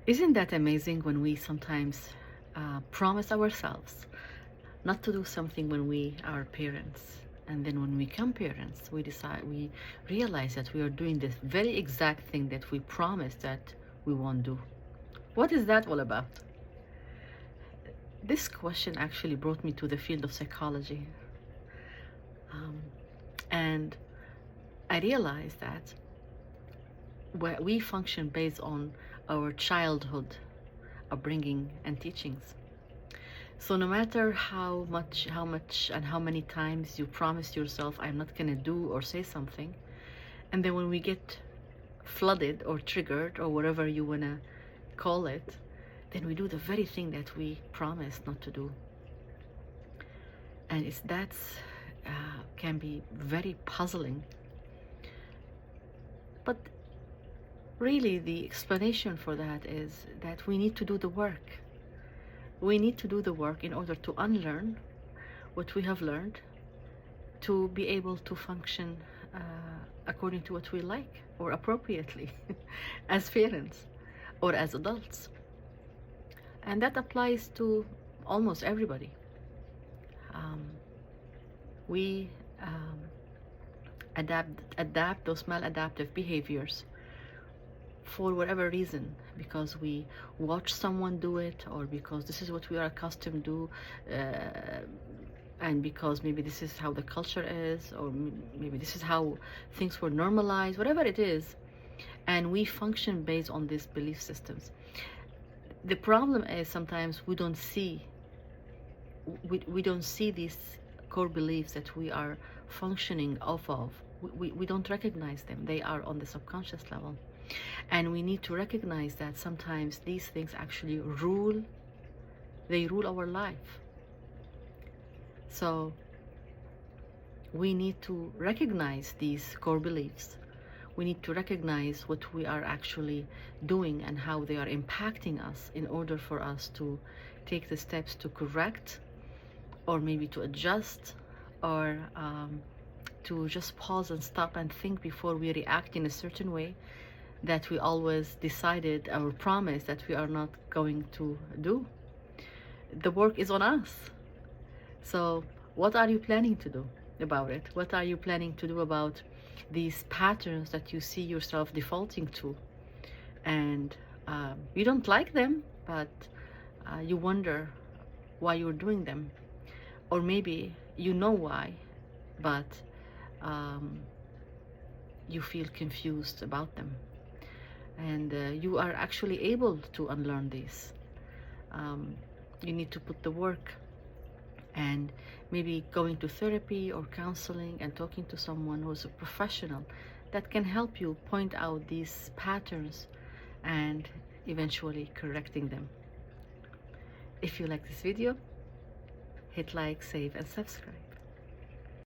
Isn't that amazing when we sometimes promise ourselves not to do something when we are parents, and then when we become parents, we realize that we are doing this very exact thing that we promised that we won't do. What is that all about? This question actually brought me to the field of psychology. Um, and I realized that we function based on our childhood upbringing and teachings. So no matter how much and how many times you promise yourself, I'm not gonna do or say something, and then when we get flooded or triggered or whatever you wanna call it, then we do the very thing that we promised not to do. And that's can be very puzzling. But really, the explanation for that is that we need to do the work. We need to do the work in order to unlearn what we have learned, to be able to function according to what we like or appropriately as parents or as adults. And that applies to almost everybody. We adapt those maladaptive behaviors for whatever reason, because we watch someone do it, or because this is what we are accustomed to, and because maybe this is how the culture is, or maybe this is how things were normalized, whatever it is, and we function based on these belief systems. The problem is sometimes we don't see these core beliefs that we are functioning off of. We don't recognize them. They are on the subconscious level. And we need to recognize that sometimes these things actually rule our life. So we need to recognize these core beliefs. We need to recognize what we are actually doing and how they are impacting us in order for us to take the steps to correct, or maybe to adjust, or to just pause and stop and think before we react in a certain way that we always decided or promised that we are not going to do. The work is on us. So what are you planning to do about it? What are you planning to do about these patterns that you see yourself defaulting to? And you don't like them, but you wonder why you're doing them. Or maybe you know why, but you feel confused about them. And you are actually able to unlearn these. You need to put the work, and maybe going to therapy or counseling and talking to someone who's a professional that can help you point out these patterns and eventually correcting them. If you like this video, hit like, save, and subscribe.